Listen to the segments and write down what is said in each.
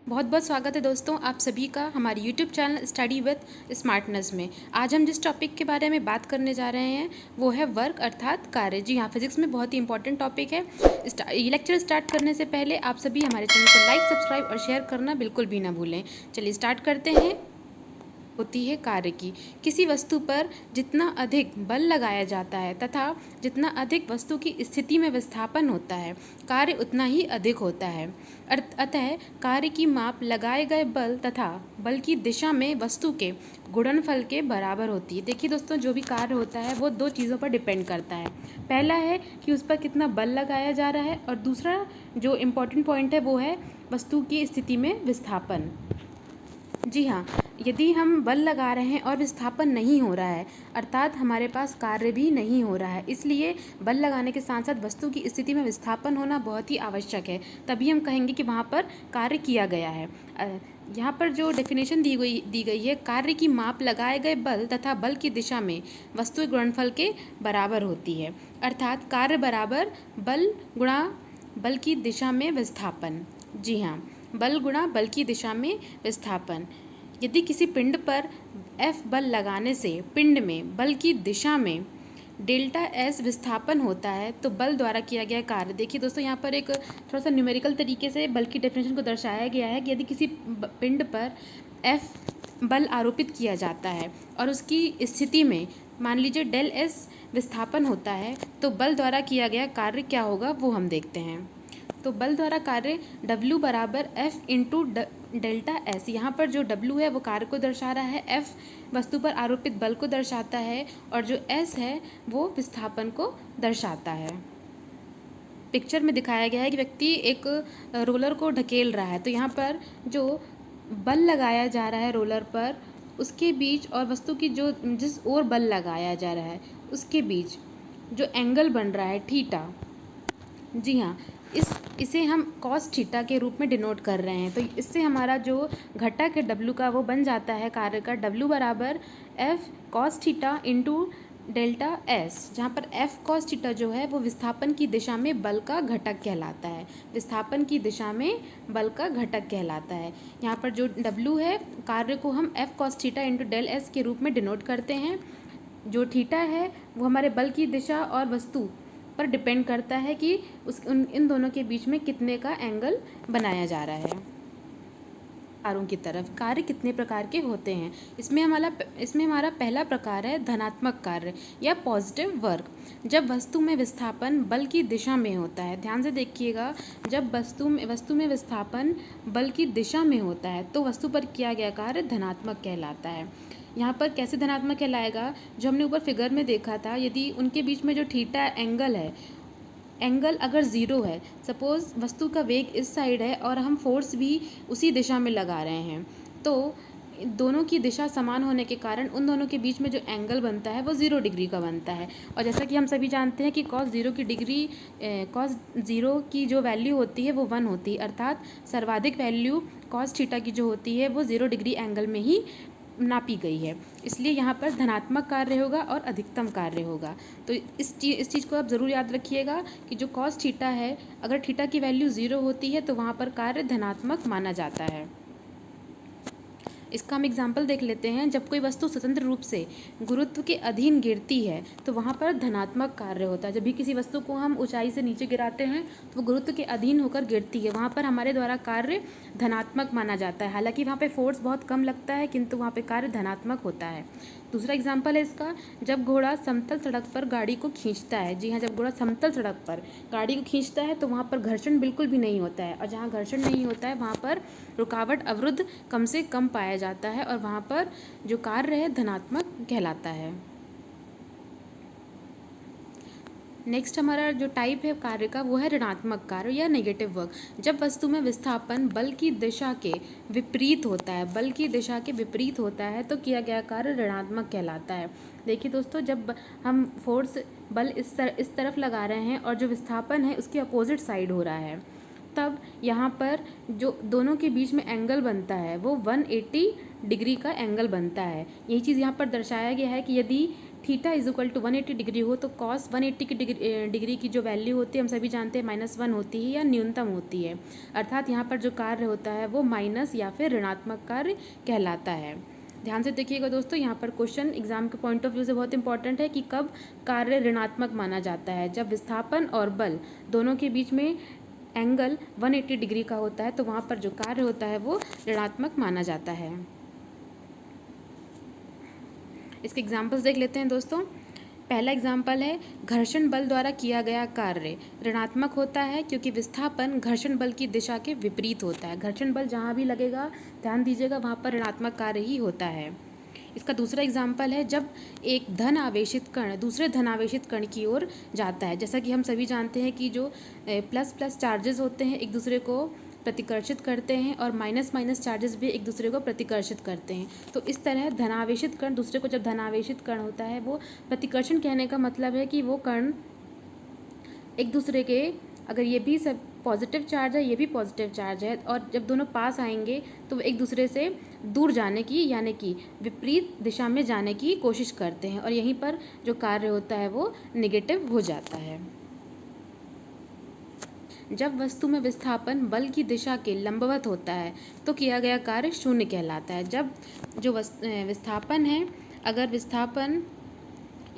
बहुत बहुत स्वागत है दोस्तों आप सभी का हमारे YouTube channel study with smartness में। आज हम जिस टॉपिक के बारे में बात करने जा रहे हैं वो है वर्क अर्थात कार्य। जी हाँ, फिजिक्स में बहुत ही इंपॉर्टेंट टॉपिक है। ये लेक्चर स्टार्ट करने से पहले आप सभी हमारे चैनल को लाइक, सब्सक्राइब और शेयर करना बिल्कुल भी ना भूलें। चलिए स्टार्ट करते हैं। होती है कार्य की। किसी वस्तु पर जितना अधिक बल लगाया जाता है तथा जितना अधिक वस्तु की स्थिति में विस्थापन होता है, कार्य उतना ही अधिक होता है। अतः कार्य की माप लगाए गए बल तथा बल की दिशा में वस्तु के गुणनफल के बराबर होती है। देखिए दोस्तों, जो भी कार्य होता है वो दो चीज़ों पर डिपेंड करता है। पहला है कि उस पर कितना बल लगाया जा रहा है, और दूसरा जो इम्पोर्टेंट पॉइंट है वो है वस्तु की स्थिति में विस्थापन। जी हाँ, यदि हम बल लगा रहे हैं और विस्थापन नहीं हो रहा है, अर्थात हमारे पास कार्य भी नहीं हो रहा है, इसलिए बल लगाने के साथ साथ वस्तु की स्थिति में विस्थापन होना बहुत ही आवश्यक है। तभी हम कहेंगे कि वहाँ पर कार्य किया गया है। यहाँ पर जो डेफिनेशन दी गई है, कार्य की माप लगाए गए बल तथा बल की दिशा में वस्तु के गुणनफल के बराबर होती है। अर्थात कार्य बराबर बल गुणा बल की दिशा में विस्थापन। जी हाँ, बल गुणा बल की दिशा में विस्थापन। यदि किसी पिंड पर F बल लगाने से पिंड में बल की दिशा में डेल्टा S विस्थापन होता है तो बल द्वारा किया गया कार्य। देखिए दोस्तों, यहाँ पर एक थोड़ा सा न्यूमेरिकल तरीके से बल की डेफिनेशन को दर्शाया गया है कि यदि किसी पिंड पर F बल आरोपित किया जाता है और उसकी स्थिति में मान लीजिए डेल S विस्थापन होता है तो बल द्वारा किया गया कार्य क्या होगा वो हम देखते हैं। तो बल द्वारा कार्य W बराबर F इंटू डेल्टा S। यहाँ पर जो W है वो कार्य को दर्शा रहा है, F वस्तु पर आरोपित बल को दर्शाता है और जो S है वो विस्थापन को दर्शाता है। पिक्चर में दिखाया गया है कि व्यक्ति एक रोलर को ढकेल रहा है, तो यहाँ पर जो बल लगाया जा रहा है रोलर पर, उसके बीच और वस्तु की जो जिस ओर बल लगाया जा रहा है उसके बीच जो एंगल बन रहा है थीटा, जी हाँ, इसे हम कॉस थीटा के रूप में डिनोट कर रहे हैं। तो इससे हमारा जो घटक है W का वो बन जाता है कार्य का W बराबर F cos theta into delta S, जहाँ पर F कॉस थीटा जो है वो विस्थापन की दिशा में बल का घटक कहलाता है। विस्थापन की दिशा में बल का घटक कहलाता है। यहाँ पर जो W है, कार्य को हम F cos theta into del S के रूप में डिनोट करते हैं। जो थीटा है वो हमारे बल की दिशा और वस्तु पर डिपेंड करता है कि इन दोनों के बीच में कितने का एंगल बनाया जा रहा है। कारों की तरफ कार्य कितने प्रकार के होते हैं, इसमें हमारा पहला प्रकार है धनात्मक कार्य या पॉजिटिव वर्क। जब वस्तु में विस्थापन बल की दिशा में होता है, ध्यान से देखिएगा, जब वस्तु में विस्थापन बल की दिशा में होता है तो वस्तु पर किया गया कार्य धनात्मक कहलाता है। यहाँ पर कैसे धनात्मक कहलाएगा, जो हमने ऊपर फिगर में देखा था, यदि उनके बीच में जो थीटा एंगल है, एंगल अगर ज़ीरो है, सपोज़ वस्तु का वेग इस साइड है और हम फोर्स भी उसी दिशा में लगा रहे हैं, तो दोनों की दिशा समान होने के कारण उन दोनों के बीच में जो एंगल बनता है वो 0 डिग्री का बनता है। और जैसा कि हम सभी जानते हैं कि कॉस ज़ीरो की जो वैल्यू होती है वो 1 होती है, अर्थात सर्वाधिक वैल्यू कॉस थीटा की जो होती है वो 0 डिग्री एंगल में ही नापी गई है, इसलिए यहाँ पर धनात्मक कार्य होगा और अधिकतम कार्य होगा। तो इस चीज़ को आप ज़रूर याद रखिएगा कि जो कॉस थीटा है, अगर थीटा की वैल्यू 0 होती है तो वहाँ पर कार्य धनात्मक माना जाता है। इसका हम एग्जाम्पल देख लेते हैं। जब कोई वस्तु स्वतंत्र रूप से गुरुत्व के अधीन गिरती है तो वहाँ पर धनात्मक कार्य होता है। जब भी किसी वस्तु को हम ऊंचाई से नीचे गिराते हैं तो वो गुरुत्व के अधीन होकर गिरती है, वहाँ पर हमारे द्वारा कार्य धनात्मक माना जाता है। हालांकि वहाँ पे फोर्स बहुत कम लगता है किंतु वहाँ पे कार्य धनात्मक होता है। दूसरा एग्जाम्पल है इसका, जब घोड़ा समतल सड़क पर गाड़ी को खींचता है। जी हाँ, जब घोड़ा समतल सड़क पर गाड़ी को खींचता है तो वहाँ पर घर्षण बिल्कुल भी नहीं होता है, और जहाँ घर्षण नहीं होता है वहाँ पर रुकावट अवरुद्ध कम से कम पाया जाता है और वहाँ पर जो कार्य है धनात्मक कहलाता है। नेक्स्ट हमारा जो टाइप है कार्य का वो है ऋणात्मक कार्य या नेगेटिव वर्क। जब वस्तु में विस्थापन बल की दिशा के विपरीत होता है, बल की दिशा के विपरीत होता है तो किया गया कार्य ऋणात्मक कहलाता है। देखिए दोस्तों, जब हम फोर्स बल इस तरफ लगा रहे हैं और जो विस्थापन है उसके अपोजिट साइड हो रहा है, तब यहाँ पर जो दोनों के बीच में एंगल बनता है वो 180 डिग्री का एंगल बनता है। यही चीज़ यहाँ पर दर्शाया गया है कि यदि theta is equal to 180 degree हो तो कॉस 180 की डिग्री की जो वैल्यू होती है हम सभी जानते हैं -1 होती है या न्यूनतम होती है। अर्थात यहाँ पर जो कार्य होता है वो माइनस या फिर ऋणात्मक कार्य कहलाता है। ध्यान से देखिएगा दोस्तों, यहाँ पर क्वेश्चन एग्जाम के पॉइंट ऑफ व्यू से बहुत इंपॉर्टेंट है कि कब कार्य ऋणात्मक माना जाता है। जब विस्थापन और बल दोनों के बीच में एंगल 180 डिग्री का होता है तो वहाँ पर जो कार्य होता है वो ऋणात्मक माना जाता है। इसके एग्जाम्पल्स देख लेते हैं दोस्तों। पहला एग्जाम्पल है घर्षण बल द्वारा किया गया कार्य ऋणात्मक होता है क्योंकि विस्थापन घर्षण बल की दिशा के विपरीत होता है। घर्षण बल जहाँ भी लगेगा ध्यान दीजिएगा वहाँ पर ऋणात्मक कार्य ही होता है। इसका दूसरा एग्जाम्पल है जब एक धन आवेशित कण दूसरे धन आवेशित कण की ओर जाता है। जैसा कि हम सभी जानते हैं कि जो प्लस प्लस चार्जेस होते हैं एक दूसरे को प्रतिकर्षित करते हैं और माइनस माइनस चार्जेस भी एक दूसरे को प्रतिकर्षित करते हैं। तो इस तरह धनावेशित कण दूसरे को जब धनावेशित कण होता है वो प्रतिकर्षण कहने का मतलब है कि वो कण एक दूसरे के, अगर ये भी सब पॉजिटिव चार्ज है ये भी पॉजिटिव चार्ज है, और जब दोनों पास आएंगे तो वो एक दूसरे से दूर जाने की यानी कि विपरीत दिशा में जाने की कोशिश करते हैं और यहीं पर जो कार्य होता है वो नेगेटिव हो जाता है। जब वस्तु में विस्थापन बल की दिशा के लंबवत होता है तो किया गया कार्य शून्य कहलाता है। जब जो विस्थापन है, अगर विस्थापन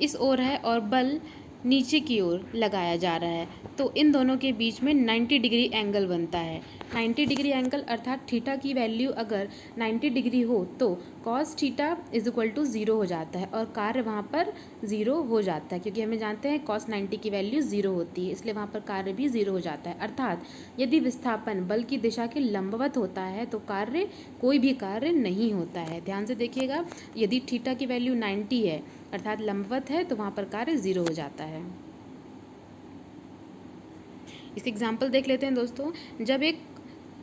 इस ओर है और बल नीचे की ओर लगाया जा रहा है तो इन दोनों के बीच में 90 डिग्री एंगल बनता है। 90 डिग्री एंगल अर्थात थीटा की वैल्यू अगर 90 डिग्री हो तो cos theta is equal to 0 हो जाता है और कार्य वहाँ पर 0 हो जाता है, क्योंकि हमें जानते हैं कॉस 90 की वैल्यू 0 होती है, इसलिए वहाँ पर कार्य भी 0 हो जाता है। अर्थात यदि विस्थापन बल की दिशा के लंबवत होता है तो कार्य कोई भी कार्य नहीं होता है। ध्यान से देखिएगा, यदि थीटा की वैल्यू 90 है अर्थात लंबवत है तो वहाँ पर कार्य 0 हो जाता है। इसके एग्जाम्पल देख लेते हैं दोस्तों। जब एक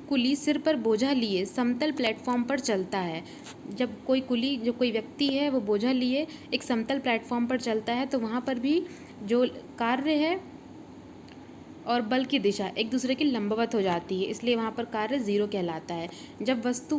कुली सिर पर बोझा लिए समतल प्लेटफॉर्म पर चलता है, जब कोई कुली जो कोई व्यक्ति है वो बोझा लिए एक समतल प्लेटफॉर्म पर चलता है तो वहाँ पर भी जो कार्य है और बल की दिशा एक दूसरे की लंबवत हो जाती है, इसलिए वहाँ पर कार्य 0 कहलाता है। जब वस्तु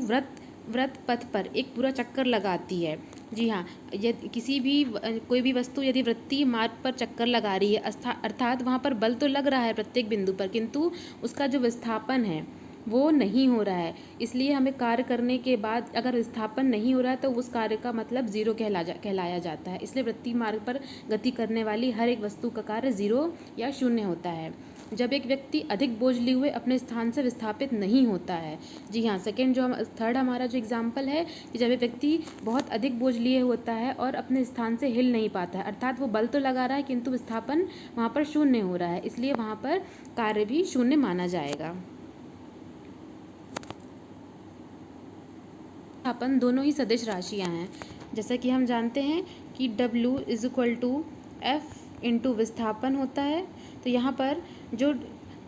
वृत्त पथ पर एक पूरा चक्कर लगाती है, जी हाँ, यदि कोई भी वस्तु यदि वृत्तीय मार्ग पर चक्कर लगा रही है अर्थात वहाँ पर बल तो लग रहा है प्रत्येक बिंदु पर, किंतु उसका जो विस्थापन है वो नहीं हो रहा है, इसलिए हमें कार्य करने के बाद अगर विस्थापन नहीं हो रहा है तो उस कार्य का मतलब 0 कहलाया जाता है। इसलिए वृत्तीय मार्ग पर गति करने वाली हर एक वस्तु का कार्य 0 या 0 होता है। जब एक व्यक्ति अधिक बोझ लिए हुए अपने स्थान से विस्थापित नहीं होता है, जी हाँ, थर्ड हमारा जो एग्जाम्पल है कि जब एक व्यक्ति बहुत अधिक बोझ लिए होता है और अपने स्थान से हिल नहीं पाता है, अर्थात वो बल तो लगा रहा है किंतु विस्थापन वहाँ पर 0 हो रहा है, इसलिए वहाँ पर कार्य भी 0 माना जाएगा। विस्थापन दोनों ही सदिश राशियाँ हैं, जैसा कि हम जानते हैं कि W is equal to F into विस्थापन होता है। तो यहाँ पर जो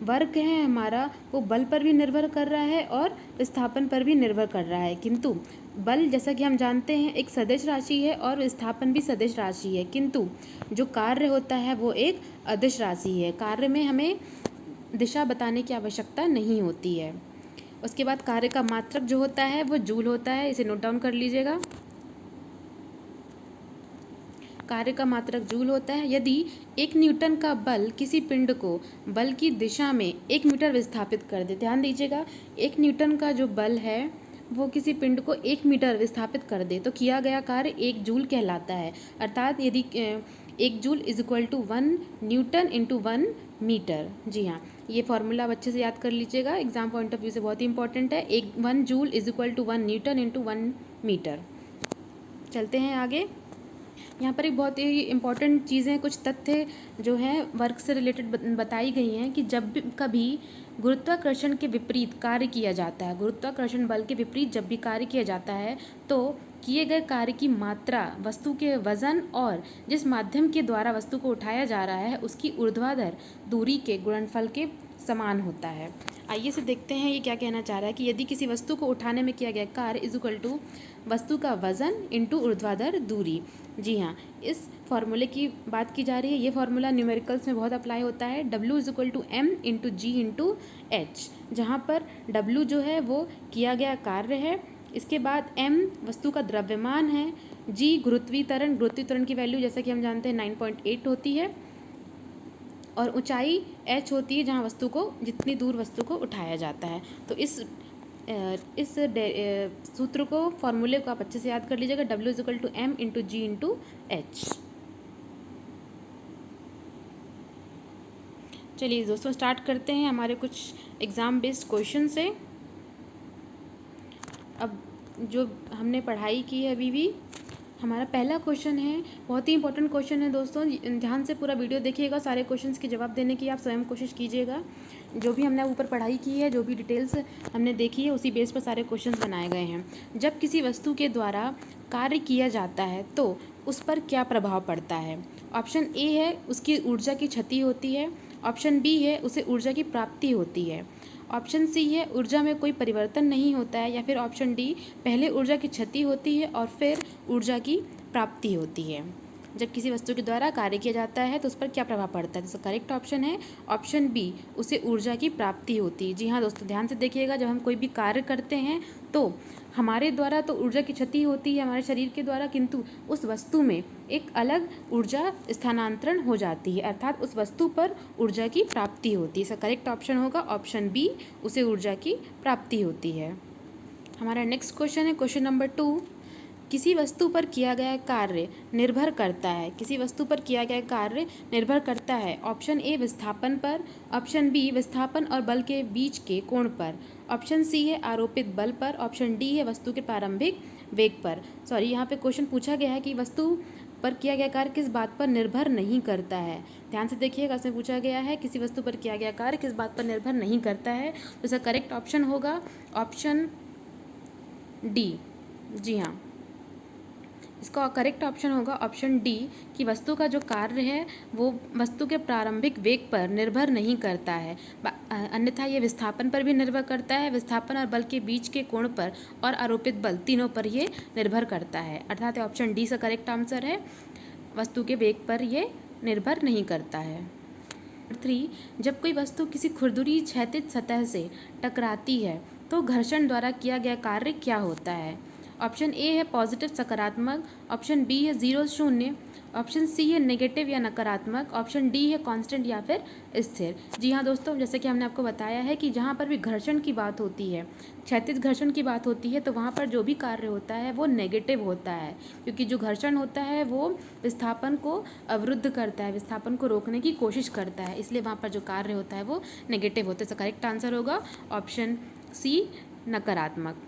वर्क है हमारा वो बल पर भी निर्भर कर रहा है और विस्थापन पर भी निर्भर कर रहा है, किंतु बल जैसा कि हम जानते हैं एक सदिश राशि है और विस्थापन भी सदिश राशि है, किंतु जो कार्य होता है वो एक अदिश राशि है। कार्य में हमें दिशा बताने की आवश्यकता नहीं होती है। उसके बाद कार्य का मात्रक जो होता है वो जूल होता है, इसे नोट डाउन कर लीजिएगा। कार्य का मात्रक जूल होता है। यदि 1 न्यूटन का बल किसी पिंड को बल की दिशा में 1 मीटर विस्थापित कर दे, ध्यान दीजिएगा 1 न्यूटन का जो बल है वो किसी पिंड को 1 मीटर विस्थापित कर दे तो किया गया कार्य 1 जूल कहलाता है। अर्थात यदि 1 joule is equal to 1 newton into 1 metre. जी हाँ, ये फॉर्मूला आप अच्छे से याद कर लीजिएगा, एग्जाम पॉइंट ऑफ व्यू से बहुत ही इंपॉर्टेंट है। 1 joule is equal to 1 newton into 1 metre. चलते हैं आगे। यहाँ पर एक बहुत ही इंपॉर्टेंट चीज़ें, कुछ तथ्य जो हैं वर्क से रिलेटेड बताई गई हैं कि जब भी कभी गुरुत्वाकर्षण के विपरीत कार्य किया जाता है, गुरुत्वाकर्षण बल के विपरीत जब भी कार्य किया जाता है तो किए गए कार्य की मात्रा वस्तु के वजन और जिस माध्यम के द्वारा वस्तु को उठाया जा रहा है उसकी ऊर्ध्वाधर दूरी के गुणनफल के समान होता है। आइए से देखते हैं ये क्या कहना चाह रहा है कि यदि किसी वस्तु को उठाने में किया गया कार्य इज इक्वल टू वस्तु का वजन इंटू ऊर्ध्वाधर दूरी। जी हाँ, इस फॉर्मूले की बात की जा रही है। ये फॉर्मूला न्यूमेरिकल्स में बहुत अप्लाई होता है। W is equal to M into G into H, जहाँ पर W जो है वो किया गया कार्य है इसके बाद m वस्तु का द्रव्यमान है, g गुरुत्वीकरण की वैल्यू जैसा कि हम जानते हैं 9.8 होती है, और ऊंचाई h होती है जहां वस्तु को जितनी दूर वस्तु को उठाया जाता है। तो इस सूत्र को, फॉर्मूले को आप अच्छे से याद कर लीजिएगा, W=m×g×h। चलिए दोस्तों स्टार्ट करते हैं हमारे कुछ एग्ज़ाम बेस्ड क्वेश्चन से। अब जो हमने पढ़ाई की है अभी भी, हमारा पहला क्वेश्चन है, बहुत ही इंपॉर्टेंट क्वेश्चन है दोस्तों, ध्यान से पूरा वीडियो देखिएगा, सारे क्वेश्चंस के जवाब देने की आप स्वयं कोशिश कीजिएगा। जो भी हमने ऊपर पढ़ाई की है, जो भी डिटेल्स हमने देखी है, उसी बेस पर सारे क्वेश्चंस बनाए गए हैं। जब किसी वस्तु के द्वारा कार्य किया जाता है तो उस पर क्या प्रभाव पड़ता है? ऑप्शन ए है उसकी ऊर्जा की क्षति होती है, ऑप्शन बी है उसे ऊर्जा की प्राप्ति होती है, ऑप्शन सी है ऊर्जा में कोई परिवर्तन नहीं होता है, या फिर ऑप्शन डी पहले ऊर्जा की क्षति होती है और फिर ऊर्जा की प्राप्ति होती है। जब किसी वस्तु के द्वारा कार्य किया जाता है तो उस पर क्या प्रभाव पड़ता है? तो करेक्ट ऑप्शन है ऑप्शन बी, उसे ऊर्जा की प्राप्ति होती है। जी हाँ दोस्तों, ध्यान से देखिएगा, जब हम कोई भी कार्य करते हैं तो हमारे द्वारा तो ऊर्जा की क्षति होती है हमारे शरीर के द्वारा, किंतु उस वस्तु में एक अलग ऊर्जा स्थानांतरण हो जाती है, अर्थात उस वस्तु पर ऊर्जा की प्राप्ति होती है। इसका करेक्ट ऑप्शन होगा ऑप्शन बी, उसे ऊर्जा की प्राप्ति होती है। हमारा नेक्स्ट क्वेश्चन है क्वेश्चन नंबर 2, किसी वस्तु पर किया गया कार्य निर्भर करता है, किसी वस्तु पर किया गया कार्य निर्भर करता है, ऑप्शन ए विस्थापन पर, ऑप्शन बी विस्थापन और बल के बीच के कोण पर, ऑप्शन सी है आरोपित बल पर, ऑप्शन डी है वस्तु के प्रारंभिक वेग पर। यहाँ पे क्वेश्चन पूछा गया है कि वस्तु पर किया गया कार्य किस बात पर निर्भर नहीं करता है। ध्यान से देखिएगा, इसमें पूछा गया है किसी वस्तु पर किया गया कार्य किस बात पर निर्भर नहीं करता है, तो इसका करेक्ट ऑप्शन होगा ऑप्शन डी। जी हाँ, इसका करेक्ट ऑप्शन होगा ऑप्शन डी, कि वस्तु का जो कार्य है वो वस्तु के प्रारंभिक वेग पर निर्भर नहीं करता है, अन्यथा ये विस्थापन पर भी निर्भर करता है, विस्थापन और बल के बीच के कोण पर और आरोपित बल, तीनों पर ये निर्भर करता है, अर्थात ऑप्शन डी का करेक्ट आंसर है, वस्तु के वेग पर ये निर्भर नहीं करता है। 3, जब कोई वस्तु किसी खुरदुरी क्षैतिज सतह से टकराती है तो घर्षण द्वारा किया गया कार्य क्या होता है? ऑप्शन ए है पॉजिटिव सकारात्मक, ऑप्शन बी है 0 शून्य, ऑप्शन सी है नेगेटिव या नकारात्मक, ऑप्शन डी है कांस्टेंट या फिर स्थिर। जी हाँ दोस्तों, जैसे कि हमने आपको बताया है कि जहाँ पर भी घर्षण की बात होती है, क्षैतिज घर्षण की बात होती है, तो वहाँ पर जो भी कार्य होता है वो नेगेटिव होता है, क्योंकि जो घर्षण होता है वो विस्थापन को अवरुद्ध करता है, विस्थापन को रोकने की कोशिश करता है, इसलिए वहाँ पर जो कार्य होता है वो नेगेटिव होता है। इसका करेक्ट आंसर होगा ऑप्शन सी, नकारात्मक।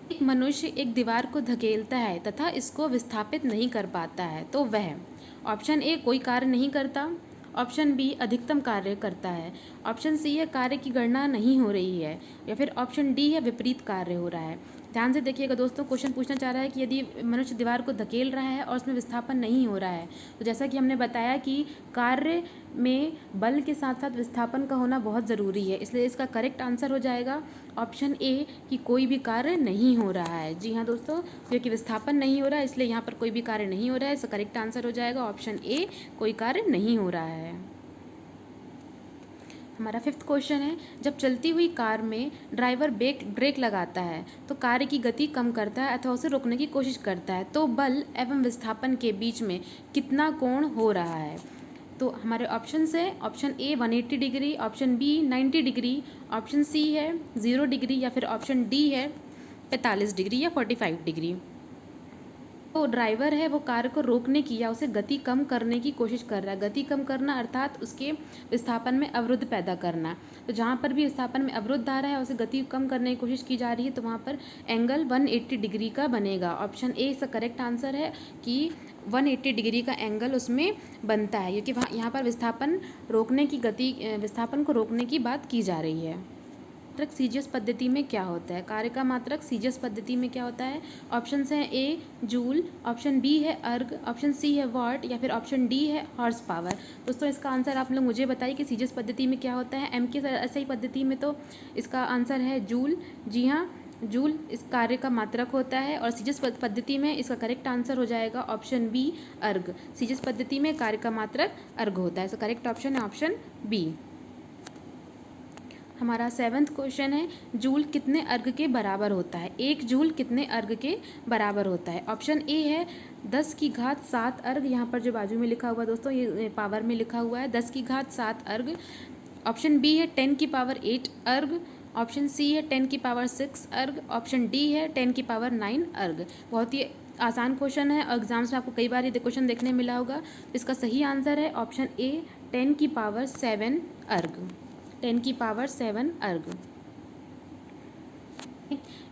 एक मनुष्य एक दीवार को धकेलता है तथा इसको विस्थापित नहीं कर पाता है तो वह, ऑप्शन ए कोई कार्य नहीं करता, ऑप्शन बी अधिकतम कार्य करता है, ऑप्शन सी है कार्य की गणना नहीं हो रही है, या फिर ऑप्शन डी है विपरीत कार्य हो रहा है। ध्यान से देखिएगा दोस्तों, क्वेश्चन पूछना चाह रहा है कि यदि मनुष्य दीवार को धकेल रहा है और उसमें विस्थापन नहीं हो रहा है, तो जैसा कि हमने बताया कि कार्य में बल के साथ साथ विस्थापन का होना बहुत ज़रूरी है, इसलिए इसका करेक्ट आंसर हो जाएगा ऑप्शन ए, कि कोई भी कार्य नहीं हो रहा है। जी हाँ दोस्तों, क्योंकि विस्थापन नहीं हो रहा है इसलिए यहाँ पर कोई भी कार्य नहीं हो रहा है, इसका करेक्ट आंसर हो जाएगा ऑप्शन ए, कोई कार्य नहीं हो रहा है। हमारा 5th क्वेश्चन है, जब चलती हुई कार में ड्राइवर ब्रेक लगाता है तो कार्य की गति कम करता है अथवा उसे रोकने की कोशिश करता है, तो बल एवं विस्थापन के बीच में कितना कोण हो रहा है? तो हमारे ऑप्शन है option A 180 degree, option B 90 degree, option C है 0 डिग्री, या फिर ऑप्शन डी है 45 डिग्री या 45 डिग्री। तो ड्राइवर है वो कार को रोकने की या उसे गति कम करने की कोशिश कर रहा है। गति कम करना अर्थात उसके विस्थापन में अवरुद्ध पैदा करना। तो जहाँ पर भी विस्थापन में अवरुद्ध आ रहा है उसे गति कम करने की कोशिश की जा रही है, तो वहाँ पर एंगल 180 डिग्री का बनेगा। ऑप्शन ए इसका करेक्ट आंसर है कि 180 डिग्री का एंगल उसमें बनता है, क्योंकि वहाँ यहाँ पर विस्थापन को रोकने की बात की जा रही है। मात्रक सीजीएस पद्धति में क्या होता है? कार्य का मात्रक सीजीएस पद्धति में क्या होता है? ऑप्शन हैं ए जूल, ऑप्शन बी है अर्ग, ऑप्शन सी है वाट, या फिर ऑप्शन डी है हॉर्स पावर। दोस्तों इसका आंसर आप लोग मुझे बताइए कि सीजीएस पद्धति में क्या होता है। एम के एसआई पद्धति में तो इसका आंसर है जूल। जी हाँ, जूल इस कार्य का मात्रक होता है, और सीजीएस पद्धति में इसका करेक्ट आंसर हो जाएगा ऑप्शन बी अर्ग। सीजीएस पद्धति में कार्य का मात्रक अर्ग होता है, इसका करेक्ट ऑप्शन है ऑप्शन बी। हमारा 7th क्वेश्चन है, जूल कितने अर्ग के बराबर होता है? 1 जूल कितने अर्ग के बराबर होता है? ऑप्शन ए है 10 की घात 7 अर्ग, यहाँ पर जो बाजू में लिखा हुआ दोस्तों ये पावर में लिखा हुआ है 10 की घात 7 अर्ग। ऑप्शन बी है 10 की पावर 8 अर्ग। ऑप्शन सी है 10 की पावर 6 अर्ग। ऑप्शन डी है 10 की पावर 9 अर्ग। बहुत ही आसान क्वेश्चन है और एग्जाम्स में आपको कई बार ये क्वेश्चन देखने मिला होगा। इसका सही आंसर है ऑप्शन ए 10 की पावर 7 अर्ग। 10 की पावर 7 अर्ग।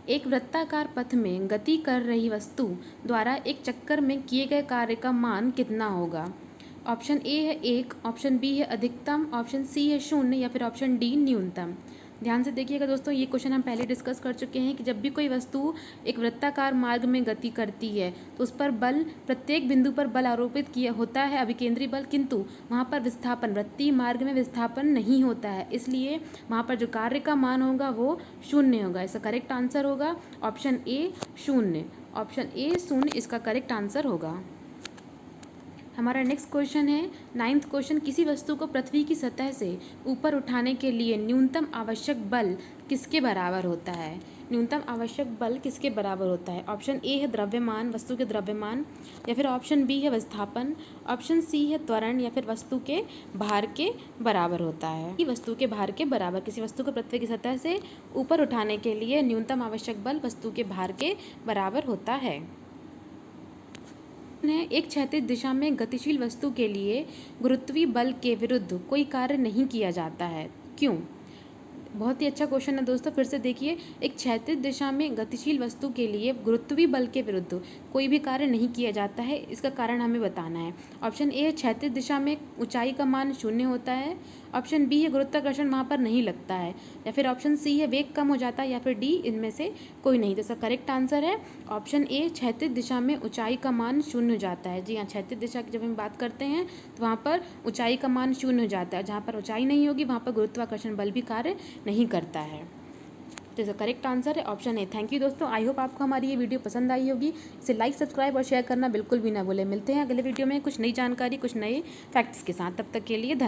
एक वृत्ताकार पथ में गति कर रही वस्तु द्वारा एक चक्कर में किए गए कार्य का मान कितना होगा? ऑप्शन ए है 1, ऑप्शन बी है अधिकतम, ऑप्शन सी है 0 या फिर ऑप्शन डी न्यूनतम। ध्यान से देखिएगा दोस्तों, ये क्वेश्चन हम पहले डिस्कस कर चुके हैं कि जब भी कोई वस्तु एक वृत्ताकार मार्ग में गति करती है तो उस पर बल, प्रत्येक बिंदु पर बल आरोपित किया होता है, अभिकेंद्री बल, किंतु वहाँ पर विस्थापन, वृत्तीय मार्ग में विस्थापन नहीं होता है, इसलिए वहाँ पर जो कार्य का मान होगा वो 0 होगा। इसका करेक्ट आंसर होगा ऑप्शन ए 0। ऑप्शन ए 0 इसका करेक्ट आंसर होगा। हमारा नेक्स्ट क्वेश्चन है 9th क्वेश्चन, किसी वस्तु को पृथ्वी की सतह से ऊपर उठाने के लिए न्यूनतम आवश्यक बल किसके बराबर होता है? न्यूनतम आवश्यक बल किसके बराबर होता है? ऑप्शन ए है द्रव्यमान, वस्तु के द्रव्यमान, या फिर ऑप्शन बी है विस्थापन, ऑप्शन सी है त्वरण, या फिर वस्तु के भार के बराबर होता है। वस्तु के भार के बराबर, किसी वस्तु को पृथ्वी की सतह से ऊपर उठाने के लिए न्यूनतम आवश्यक बल वस्तु के भार के बराबर होता है। एक क्षैतिज दिशा में गतिशील वस्तु के लिए गुरुत्वीय बल के विरुद्ध कोई कार्य नहीं किया जाता है, क्यों? बहुत ही अच्छा क्वेश्चन है दोस्तों, फिर से देखिए। एक क्षैतिज दिशा में गतिशील वस्तु के लिए गुरुत्वीय बल के विरुद्ध कोई भी कार्य नहीं किया जाता है, इसका कारण हमें बताना है। ऑप्शन ए है क्षैतिज दिशा में ऊंचाई का मान 0 होता है, ऑप्शन बी है गुरुत्वाकर्षण वहाँ पर नहीं लगता है, या फिर ऑप्शन सी है वेग कम हो जाता है, या फिर डी इनमें से कोई नहीं। तो इसका करेक्ट आंसर है ऑप्शन ए क्षैतिज दिशा में ऊंचाई का मान 0 हो जाता है। जी हाँ, क्षैतिज दिशा की जब हम बात करते हैं तो वहाँ पर ऊंचाई का मान 0 हो जाता है। जहाँ पर ऊंचाई नहीं होगी वहाँ पर गुरुत्वाकर्षण बल भी कार्य नहीं करता है। तो इसका करेक्ट आंसर है ऑप्शन ए। थैंक यू दोस्तों, आई होप आपको हमारी ये वीडियो पसंद आई होगी। इसे लाइक, सब्सक्राइब और शेयर करना बिल्कुल भी ना भूलें। मिलते हैं अगले वीडियो में कुछ नई जानकारी, कुछ नए फैक्ट्स के साथ। तब तक के लिए धन्यवाद।